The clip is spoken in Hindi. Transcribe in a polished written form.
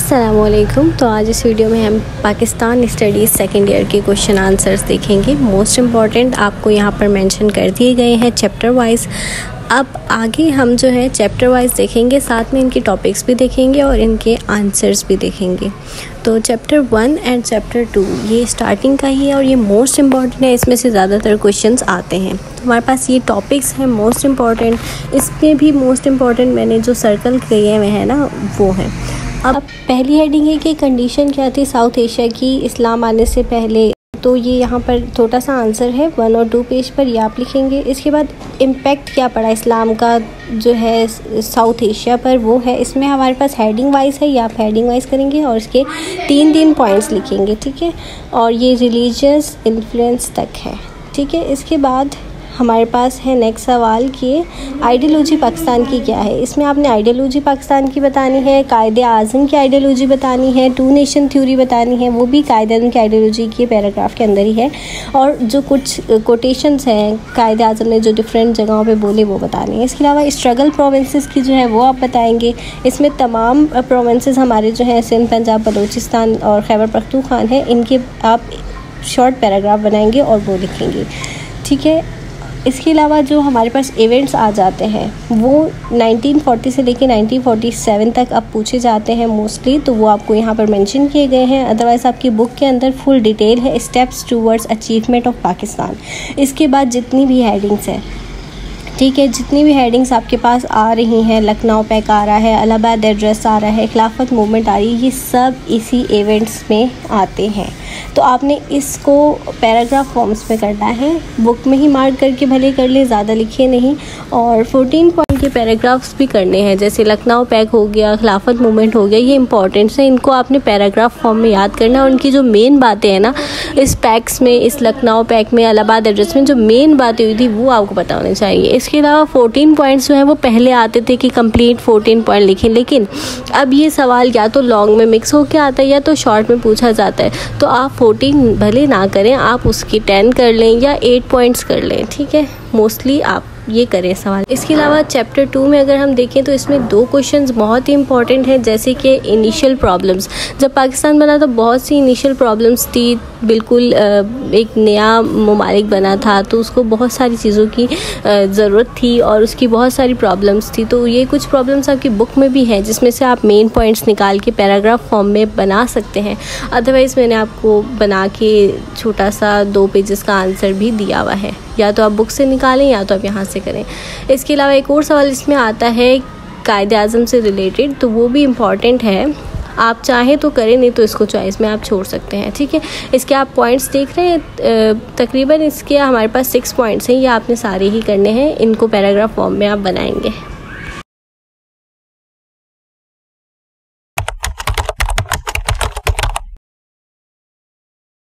अस्सलामुअलैकुम। तो आज इस वीडियो में हम पाकिस्तान स्टडीज़ सेकेंड ईयर के क्वेश्चन आंसर्स देखेंगे। मोस्ट इम्पॉर्टेंट आपको यहाँ पर मेंशन कर दिए गए हैं चैप्टर वाइज। अब आगे हम जो है चैप्टर वाइज देखेंगे, साथ में इनकी टॉपिक्स भी देखेंगे और इनके आंसर्स भी देखेंगे। तो चैप्टर 1 एंड चैप्टर 2 ये स्टार्टिंग का ही है और ये मोस्ट इम्पॉर्टेंट है, इसमें से ज़्यादातर क्वेश्चंस आते हैं। तो हमारे पास ये टॉपिक्स हैं मोस्ट इम्पॉर्टेंट, इसमें भी मोस्ट इम्पॉर्टेंट मैंने जो सर्कल किए हुए हैं ना वो हैं। अब पहली हेडिंग है कि कंडीशन क्या थी साउथ एशिया की इस्लाम आने से पहले। तो ये यहाँ पर छोटा सा आंसर है 1 और 2 पेज पर, ये आप लिखेंगे। इसके बाद इम्पैक्ट क्या पड़ा इस्लाम का जो है साउथ एशिया पर, वो है। इसमें हमारे पास हेडिंग वाइज है, या आप हेडिंग वाइज करेंगे और इसके 3 पॉइंट्स लिखेंगे, ठीक है। और ये रिलीजियस इन्फ्लुएंस तक है, ठीक है। इसके बाद हमारे पास है नेक्स्ट सवाल कि आइडियोलॉजी पाकिस्तान की क्या है। इसमें आपने आइडियोलॉजी पाकिस्तान की बतानी है, कायदे आज़म की आइडियोलॉजी बतानी है, 2 नेशन थ्योरी बतानी है, वो भी कायदे आज़म की आइडियोलॉजी के पैराग्राफ के अंदर ही है। और जो कुछ कोटेशंस हैं कायदे आज़म ने जो डिफरेंट जगहों पे बोले वो बताने हैं। इसके अलावा स्ट्रगल प्रोविंसेस की जो है वो आप बताएंगे। इसमें तमाम प्रोविंसेस हमारे जो हैं सिंध, पंजाब, बलूचिस्तान और खैबर पख्तूनख्वा है, इनके आप शॉर्ट पैराग्राफ बनाएंगे और वो लिखेंगे, ठीक है। इसके अलावा जो हमारे पास इवेंट्स आ जाते हैं वो 1940 से लेकर 1947 तक अब पूछे जाते हैं मोस्टली, तो वो आपको यहाँ पर मेंशन किए गए हैं। अदरवाइज़ आपकी बुक के अंदर फुल डिटेल है steps towards achievement of Pakistan. इसके बाद जितनी भी हेडिंग्स हैं, ठीक है, जितनी भी हेडिंग्स आपके पास आ रही हैं, लखनऊ पैक आ रहा है, इलाहाबाद एड्रेस आ रहा है, खिलाफत मूवमेंट आ रही है, ये सब इसी इवेंट्स में आते हैं। तो आपने इसको पैराग्राफ फॉर्म्स में करना है, बुक में ही मार्क करके भले कर ले, ज़्यादा लिखिए नहीं। और 14 पॉइंट के पैराग्राफ्स भी करने हैं, जैसे लखनऊ पैक हो गया, खिलाफत मूवमेंट हो गया, ये इंपॉर्टेंट्स हैं, इनको आपने पैराग्राफ फॉर्म में याद करना है। और उनकी जो मेन बातें हैं ना इस पैक्स में, इस लखनऊ पैक में, इलाहाबाद एड्रेस में जो मेन बातें हुई थी वो आपको पता होनी चाहिए। इसके अलावा 14 पॉइंट्स जो हैं वो पहले आते थे कि कंप्लीट 14 पॉइंट लिखें, लेकिन अब ये सवाल या तो लॉन्ग में मिक्स होकर आता है या तो शॉर्ट में पूछा जाता है। तो आप 14 भले ना करें, आप उसकी 10 कर लें या 8 पॉइंट्स कर लें, ठीक है। मोस्टली आप ये करें सवाल। इसके अलावा चैप्टर 2 में अगर हम देखें तो इसमें 2 क्वेश्चंस बहुत ही इंपॉर्टेंट हैं, जैसे कि इनिशियल प्रॉब्लम्स। जब पाकिस्तान बना तो बहुत सी इनिशियल प्रॉब्लम्स थी, बिल्कुल एक नया ममालिक बना था, तो उसको बहुत सारी चीज़ों की ज़रूरत थी और उसकी बहुत सारी प्रॉब्लम्स थी। तो ये कुछ प्रॉब्लम्स आपकी बुक में भी हैं, जिसमें से आप मेन पॉइंट्स निकाल के पैराग्राफ फॉर्म में बना सकते हैं। अदरवाइज़ मैंने आपको बना के छोटा सा 2 पेजेस का आंसर भी दिया हुआ है, या तो आप बुक से निकालें या तो आप यहाँ से करें। इसके अलावा एक और सवाल इसमें आता है कायदे आज़म से रिलेटेड, तो वो भी इम्पॉर्टेंट है, आप चाहें तो करें, नहीं तो इसको चॉइस में आप छोड़ सकते हैं, ठीक है। इसके आप पॉइंट्स देख रहे हैं, तकरीबन इसके हमारे पास 6 पॉइंट्स हैं, ये आपने सारे ही करने हैं, इनको पैराग्राफ फॉर्म में आप बनाएंगे।